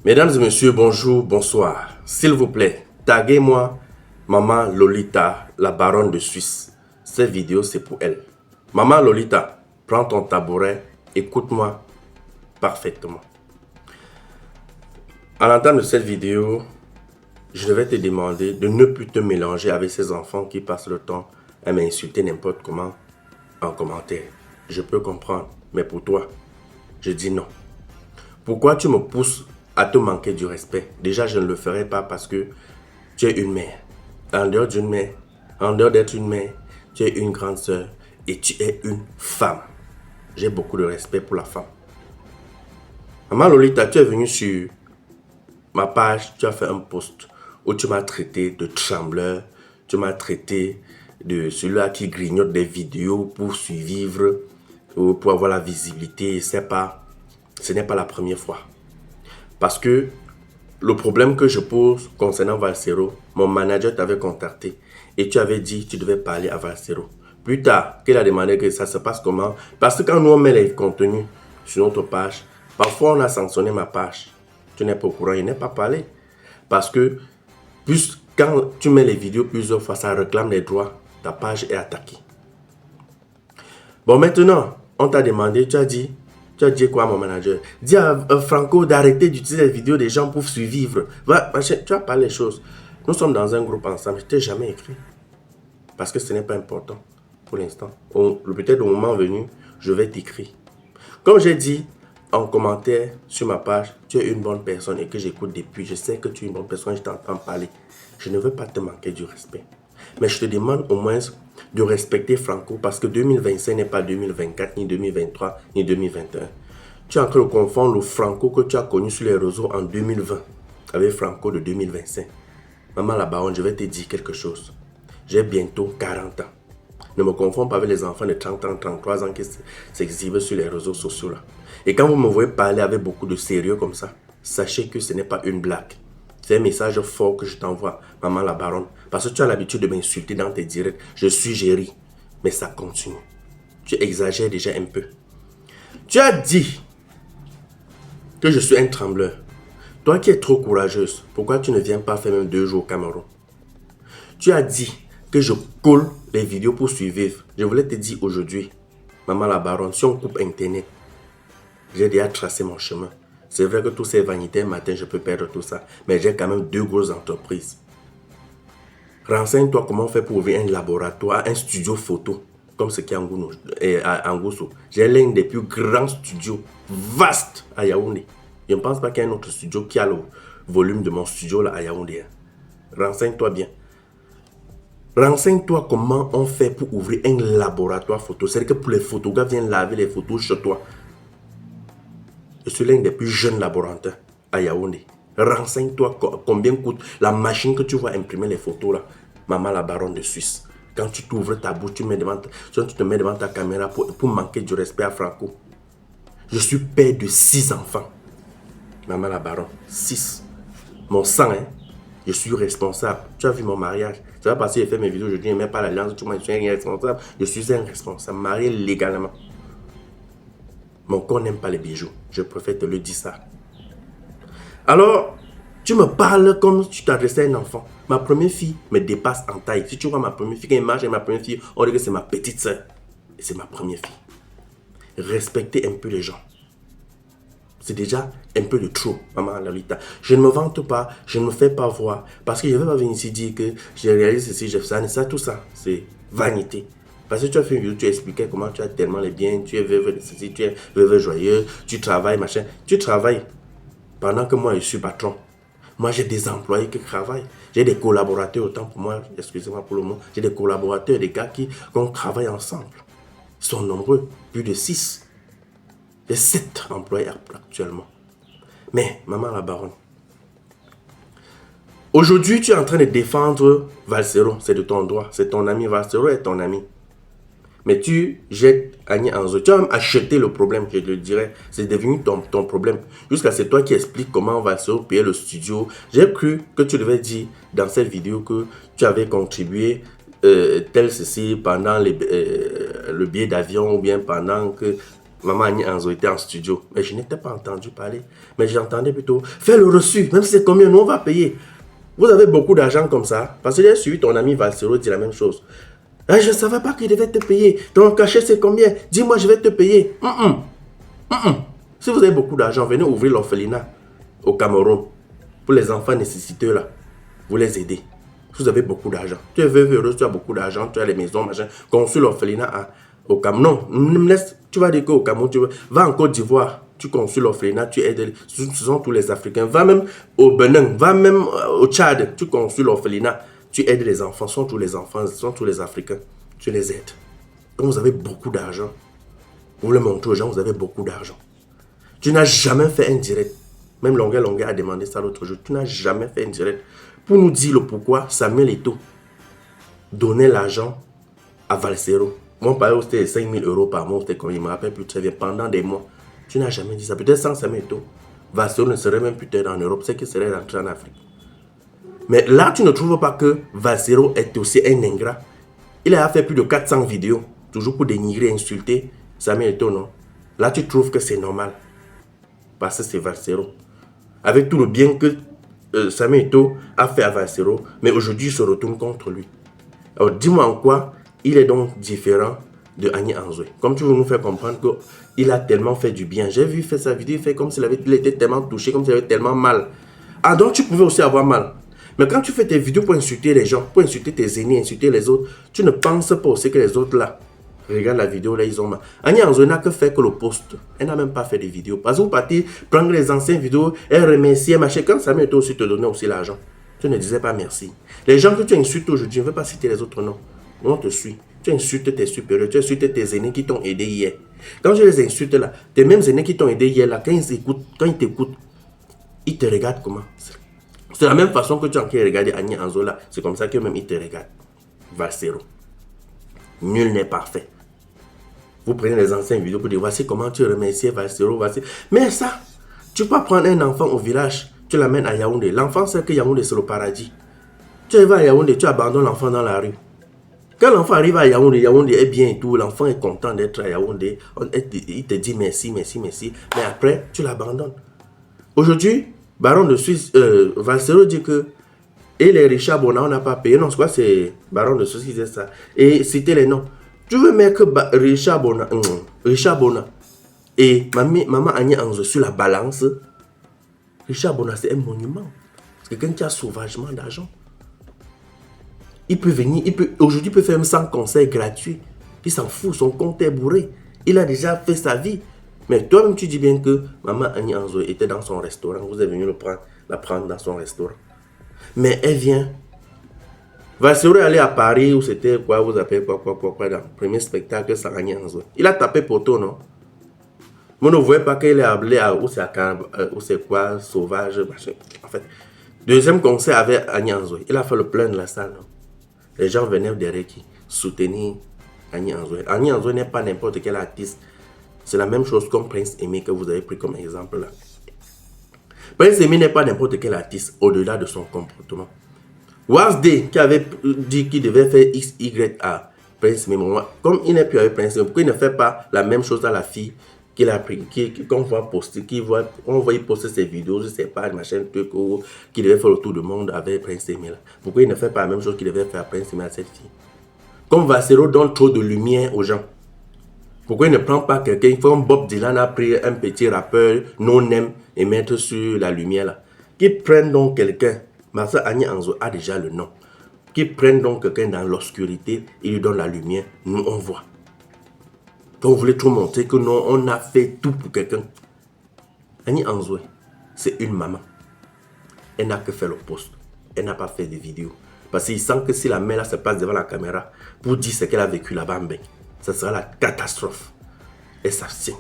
Mesdames et messieurs, bonjour, bonsoir. S'il vous plaît, taguez-moi Maman Lolita, la baronne de Suisse. Cette vidéo, c'est pour elle. Maman Lolita, prends ton tabouret, écoute-moi parfaitement. À l'entame de cette vidéo, je vais te demander de ne plus te mélanger avec ces enfants qui passent le temps à m'insulter n'importe comment en commentaire. Je peux comprendre, mais pour toi, je dis non. Pourquoi tu me pousses à te manquer du respect? Déjà, je ne le ferai pas parce que tu es une mère. En dehors d'une mère, en dehors d'être une mère, tu es une grande sœur et tu es une femme. J'ai beaucoup de respect pour la femme. Maman Lolita, tu es venue sur ma page, tu as fait un post où tu m'as traité de trembleur, tu m'as traité de celui-là qui grignote des vidéos pour survivre ou pour avoir la visibilité. Ce n'est pas la première fois. Parce que le problème que je pose concernant Valsero, mon manager t'avait contacté et tu avais dit que tu devais parler à Valsero. Plus tard, qu'il a demandé que ça se passe comment. Parce que quand nous on met les contenus sur notre page, parfois on a sanctionné ma page. Tu n'es pas au courant, il n'est pas parlé. Parce que quand tu mets les vidéos plusieurs fois, ça réclame les droits. Ta page est attaquée. Bon, maintenant, on t'a demandé, tu as dit quoi à mon manager? Dis à Franco d'arrêter d'utiliser les vidéos des gens pour survivre. Tu as pas les choses. Nous sommes dans un groupe ensemble. Je ne t'ai jamais écrit. Parce que ce n'est pas important pour l'instant. Peut-être au moment venu, je vais t'écrire. Comme j'ai dit en commentaire sur ma page, tu es une bonne personne et que j'écoute depuis. Je sais que tu es une bonne personne et je t'entends parler. Je ne veux pas te manquer du respect. Mais je te demande au moins de respecter Franco parce que 2025 n'est pas 2024, ni 2023, ni 2021. Tu es en train de confondre le Franco que tu as connu sur les réseaux en 2020 avec Franco de 2025. Maman la baronne, je vais te dire quelque chose. J'ai bientôt 40 ans. Ne me confonds pas avec les enfants de 30 ans, 33 ans qui s'exhibent sur les réseaux sociaux là. Et quand vous me voyez parler avec beaucoup de sérieux comme ça, sachez que ce n'est pas une blague. C'est un message fort que je t'envoie, maman la baronne. Parce que tu as l'habitude de m'insulter dans tes directs. Je suis géri. Mais ça continue. Tu exagères déjà un peu. Tu as dit que je suis un trembleur. Toi qui es trop courageuse, pourquoi tu ne viens pas faire même 2 jours au Cameroun? Tu as dit que je colle les vidéos pour survivre. Je voulais te dire aujourd'hui, maman la baronne, si on coupe Internet, j'ai déjà tracé mon chemin. C'est vrai que tous ces vanités matin, je peux perdre tout ça. Mais j'ai quand même 2 grosses entreprises. Renseigne-toi comment on fait pour ouvrir un laboratoire, un studio photo, comme ce qu'il y a à Angousso. J'ai l'un des plus grands studios, vastes à Yaoundé. Je ne pense pas qu'il y ait un autre studio qui a le volume de mon studio là à Yaoundé. Renseigne-toi bien. Renseigne-toi comment on fait pour ouvrir un laboratoire photo. C'est-à-dire que pour les photographes, viennent laver les photos chez toi. Je suis l'un des plus jeunes laborantins à Yaoundé. Renseigne-toi combien coûte la machine que tu vas imprimer les photos là. Maman la baronne de Suisse. Quand tu t'ouvres ta bouche, tu te mets devant ta caméra pour manquer du respect à Franco. Je suis père de 6 enfants. Maman la baronne, 6. Mon sang, hein. Je suis responsable. Tu as vu mon mariage. Ça va passer, j'ai fait mes vidéos, je dis même pas l'alliance, je suis un responsable. Je suis un responsable, marié légalement. Mon corps n'aime pas les bijoux. Je préfère te le dire ça. Alors, tu me parles comme si tu t'adressais à un enfant. Ma première fille me dépasse en taille. Si tu vois ma première fille, quand elle marche avec ma première fille, on dirait que c'est ma petite soeur. Et c'est ma première fille. Respectez un peu les gens. C'est déjà un peu de trop, maman Lolita. Je ne me vante pas, je ne me fais pas voir. Parce que je ne vais pas venir ici dire que j'ai réalisé ceci, j'ai fait ça, tout ça. C'est vanité. Parce que tu as fait une vidéo, tu expliquais comment tu as tellement les biens, tu es veuve de ceci, tu es veuve joyeuse, tu travailles, machin. Tu travailles pendant que moi je suis patron. Moi j'ai des employés qui travaillent. J'ai des collaborateurs, autant pour moi, excusez-moi pour le mot, j'ai des collaborateurs, des gars qu'on travaille ensemble. Ils sont nombreux, plus de 6. J'ai 7 employés actuellement. Mais, maman la baronne, aujourd'hui tu es en train de défendre Valsero, c'est de ton droit, c'est ton ami, Valsero est ton ami. Mais tu jettes Annie Anzo. Tu as même acheté le problème, je le dirais. C'est devenu ton problème. Jusqu'à c'est toi qui expliques comment on va se payer le studio. J'ai cru que tu devais dire dans cette vidéo que tu avais contribué tel ceci pendant le billet d'avion ou bien pendant que Maman Annie Anzo était en studio. Mais je n'étais pas entendu parler. Mais j'entendais plutôt, fais le reçu, même si c'est combien, nous on va payer. Vous avez beaucoup d'argent comme ça. Parce que j'ai suivi ton ami Valsero dire la même chose. Ah, je ne savais pas qu'il devait te payer. Ton cachet c'est combien? Dis-moi, je vais te payer. Si vous avez beaucoup d'argent, venez ouvrir l'orphelinat au Cameroun. Pour les enfants nécessiteux là. Vous les aidez. Si vous avez beaucoup d'argent. Tu es veuve heureuse, tu as beaucoup d'argent, tu as les maisons, machin. Construis l'orphelinat au Cameroun. Non, tu vas dire qu'au Cameroun, va en Côte d'Ivoire. Tu construis l'orphelinat, tu aides. Ce sont tous les Africains. Va même au Bénin, va même au Tchad. Tu construis l'orphelinat. Tu aides les enfants. Ce sont tous les enfants, ce sont tous les Africains. Tu les aides. Quand vous avez beaucoup d'argent, vous le montrez aux gens, vous avez beaucoup d'argent. Tu n'as jamais fait un direct. Même Longuet a demandé ça l'autre jour. Tu n'as jamais fait un direct pour nous dire le pourquoi Samuel Eto'o donnait l'argent à Valsero. Moi, par exemple, c'était 5 000 euros par mois. C'était comme il me rappelle plus très bien pendant des mois. Tu n'as jamais dit ça. Peut-être sans Samuel Eto'o, Valsero ne serait même plus en Europe. C'est qu'il serait rentré en Afrique. Mais là, tu ne trouves pas que Valsero est aussi un ingrat. Il a fait plus de 400 vidéos, toujours pour dénigrer, insulter Samuel Eto'o, non? Là, tu trouves que c'est normal. Parce que c'est Valsero. Avec tout le bien que Samuel Eto'o a fait à Valsero, mais aujourd'hui il se retourne contre lui. Alors dis-moi en quoi il est donc différent de Annie Anzoué. Comme tu veux nous faire comprendre qu'il a tellement fait du bien. J'ai vu faire sa vidéo, il fait comme s'il était tellement touché, comme s'il avait tellement mal. Ah donc tu pouvais aussi avoir mal. Mais quand tu fais tes vidéos pour insulter les gens, pour insulter tes aînés, insulter les autres, tu ne penses pas aussi que les autres là, regarde la vidéo là, ils ont mal. Annie Anzoué n'a que fait que le post. Elle n'a même pas fait de vidéo. Parce que vous partez prendre les anciennes vidéos, elle remerciait, machin. Quand ça m'est aussi te donner aussi l'argent, tu ne disais pas merci. Les gens que tu insultes aujourd'hui, je ne veux pas citer les autres noms. On te suit. Tu insultes tes supérieurs, tu insultes tes aînés qui t'ont aidé hier. Quand je les insulte là, tes mêmes aînés qui t'ont aidé hier là, quand ils t'écoutent, ils te regardent comment? C'est la même façon que tu as regardé Annie Anzoué là. C'est comme ça que même ils te regardent. Valsero. Nul n'est parfait. Vous prenez les anciennes vidéos pour dire voici comment tu remercies Valsero, voici. Mais ça, tu peux prendre un enfant au village, tu l'amènes à Yaoundé. L'enfant sait que Yaoundé c'est le paradis. Tu vas à Yaoundé, tu abandonnes l'enfant dans la rue. Quand l'enfant arrive à Yaoundé, Yaoundé est bien et tout, l'enfant est content d'être à Yaoundé. Il te dit merci, merci, merci. Mais après, tu l'abandonnes. Aujourd'hui, Baron de Suisse, Valsero dit que et les Richard Bona, on n'a pas payé. Non, c'est Baron de Suisse qui disait ça. Et citer les noms. Tu veux mettre Richard Bona et maman Annie Anzoué sur la balance. Richard Bona, c'est un monument. C'est quelqu'un qui a sauvagement d'argent. Il peut venir, aujourd'hui, il peut faire même 100 concerts gratuits. Il s'en fout, son compte est bourré. Il a déjà fait sa vie. Mais toi-même, tu dis bien que maman Annie Anzoué était dans son restaurant. Vous êtes venu la prendre dans son restaurant. Mais elle vient. Valsero est allé à Paris où c'était quoi, vous appelez quoi, dans le premier spectacle, ça Annie Anzoué. Il a tapé poteau, non? Vous ne voyez pas qu'il est appelé à où c'est quoi, sauvage, machin. En fait, deuxième concert avec Annie Anzoué. Il a fait le plein de la salle, non? Les gens venaient derrière qui soutenir Annie Anzoué. Annie Anzoué n'est pas n'importe quel artiste. C'est la même chose comme Prince Aimé que vous avez pris comme exemple là. Prince Aimé n'est pas n'importe quel artiste au-delà de son comportement. Wasday qui avait dit qu'il devait faire X, Y à Prince Aimé, comme il n'est plus avec Prince Aimé, pourquoi il ne fait pas la même chose à la fille qu'il a pris, qu'on voit poster, on voit poster ses vidéos, je sais pas, machin, truc, qui devait faire le tour du monde avec Prince Aimé là. Pourquoi il ne fait pas la même chose qu'il devait faire à Prince Aimé à cette fille? Comme Valsero donne trop de lumière aux gens. Pourquoi il ne prend pas quelqu'un comme Bob Dylan a pris un petit rappeur non-name et mettre sur la lumière là? Qui prennent donc quelqu'un, Massa Annie Anzoué a déjà le nom, qui prennent donc quelqu'un dans l'obscurité, il lui donne la lumière, nous on voit. Quand vous voulez trop montrer que non, on a fait tout pour quelqu'un. Annie Anzoué, c'est une maman. Elle n'a que fait le post. Elle n'a pas fait de vidéo. Parce qu'il sent que si la mère là se passe devant la caméra pour dire ce qu'elle a vécu là-bas, ça sera la catastrophe. Elle s'abstient.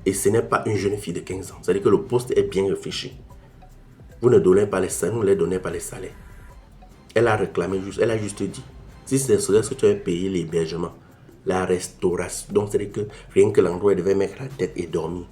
Et ce n'est pas une jeune fille de 15 ans. C'est-à-dire que le poste est bien réfléchi. Vous ne donnez pas les salaires, vous ne les donnez pas les salaires. Elle a réclamé juste, elle a juste dit, si c'est ce que tu as payé l'hébergement, la restauration, donc c'est-à-dire que rien que l'endroit elle devait mettre la tête et dormir,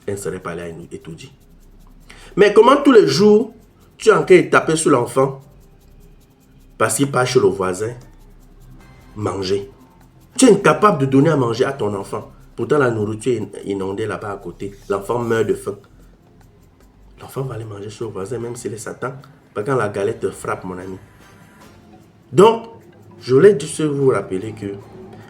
elle ne serait pas là et tout dit. Mais comment tous les jours, tu es en train de taper sur l'enfant parce qu'il part chez le voisin manger. Tu es incapable de donner à manger à ton enfant. Pourtant, la nourriture est inondée là-bas à côté. L'enfant meurt de faim. L'enfant va aller manger chez le voisin, même s'il est Satan. Pas quand la galette te frappe, mon ami. Donc, je voulais juste vous rappeler que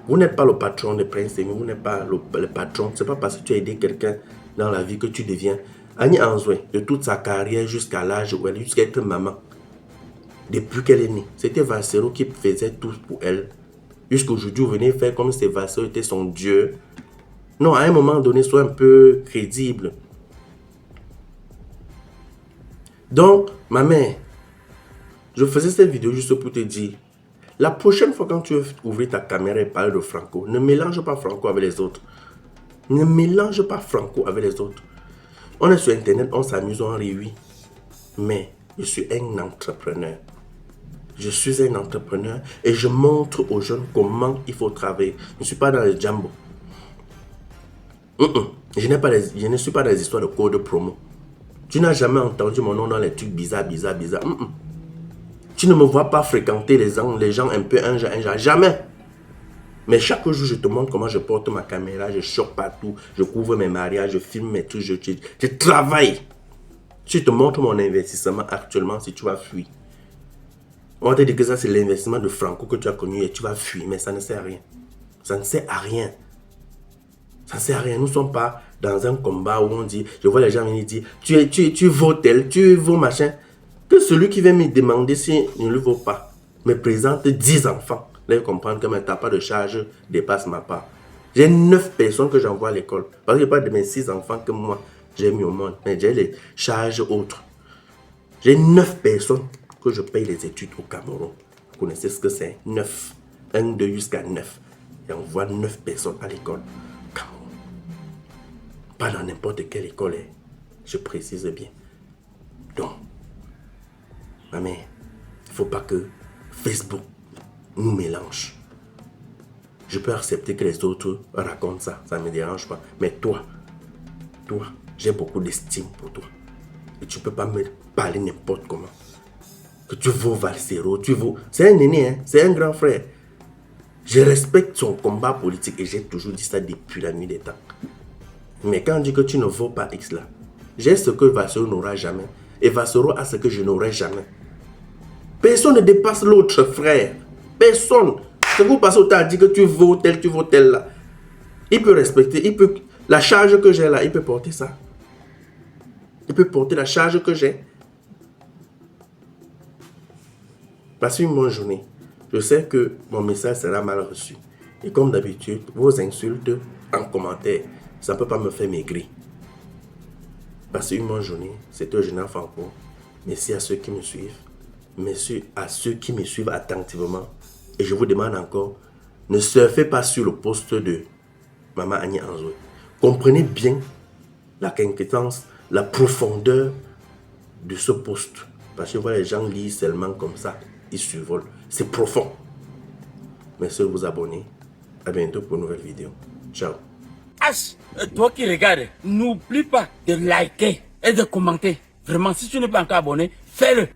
vous n'êtes pas le patron de Prince Emmy, vous n'êtes pas le patron. Ce n'est pas parce que tu as aidé quelqu'un dans la vie que tu deviens. Annie Anzoué, de toute sa carrière jusqu'à l'âge où elle est, jusqu'à être maman, depuis qu'elle est née, c'était Valsero qui faisait tout pour elle. Jusqu'aujourd'hui, vous venez faire comme si Valsero était son Dieu. Non, à un moment donné, sois un peu crédible. Donc, ma mère, je faisais cette vidéo juste pour te dire, la prochaine fois quand tu veux ouvrir ta caméra et parler de Franco, ne mélange pas Franco avec les autres. Ne mélange pas Franco avec les autres. On est sur Internet, on s'amuse, on rit, oui. Mais je suis un entrepreneur. Je suis un entrepreneur et je montre aux jeunes comment il faut travailler. Je ne suis pas dans les jambos. Je ne suis pas dans les histoires de code promo. Tu n'as jamais entendu mon nom dans les trucs bizarres. Tu ne me vois pas fréquenter les gens un peu un genre. Jamais. Mais chaque jour, je te montre comment je porte ma caméra, je chope partout, je couvre mes mariages, je filme mes trucs, je travaille. Si je te montre mon investissement actuellement, si tu vas fuir. On va te dire que ça, c'est l'investissement de Franco que tu as connu et tu vas fuir, mais ça ne sert à rien. Ça ne sert à rien. Ça ne sert à rien. Nous ne sommes pas dans un combat où on dit, je vois les gens venir dire, tu vaux tel, tu vaux machin. Que celui qui vient me demander si ne le vaut pas me présente 10 enfants. Là, ils comprennent que ma part de charge dépasse ma part. J'ai 9 personnes que j'envoie à l'école. Parce que je parle de mes 6 enfants que moi, j'ai mis au monde. Mais j'ai les charges autres. J'ai 9 personnes que je paye les études au Cameroun. Vous connaissez ce que c'est? 9. 1, 2 jusqu'à 9. J'envoie 9 personnes à l'école. Cameroun. Pas dans n'importe quelle école. Je précise bien. Donc, ma mère, il ne faut pas que Facebook nous mélange. Je peux accepter que les autres racontent ça, ça ne me dérange pas. Mais toi, j'ai beaucoup d'estime pour toi. Et tu ne peux pas me parler n'importe comment. Que tu vaux Valsero, tu vaux... C'est un aîné, hein? C'est un grand frère. Je respecte son combat politique et j'ai toujours dit ça depuis la nuit des temps. Mais quand on dit que tu ne vaux pas X là, j'ai ce que Valsero n'aura jamais. Et Valsero a ce que je n'aurai jamais. Personne ne dépasse l'autre, frère. Personne. C'est vous passez au temps à dire que tu vaux tel là. Il peut respecter, il peut... La charge que j'ai là, il peut porter ça. Il peut porter la charge que j'ai. Passez une bonne journée. Je sais que mon message sera mal reçu. Et comme d'habitude, vos insultes en commentaire, ça ne peut pas me faire maigrir. Passez une bonne journée. C'était Général Franco. Merci à ceux qui me suivent. Merci à ceux qui me suivent attentivement. Et je vous demande encore, ne surfez pas sur le poste de Maman Annie Anzoué. Comprenez bien la quintessence, la profondeur de ce poste. Parce que voilà, les gens lisent seulement comme ça, ils survolent. C'est profond. Merci de vous abonner. À bientôt pour une nouvelle vidéo. Ciao. Toi qui regardes, n'oublie pas de liker et de commenter. Vraiment, si tu n'es pas encore abonné, fais-le.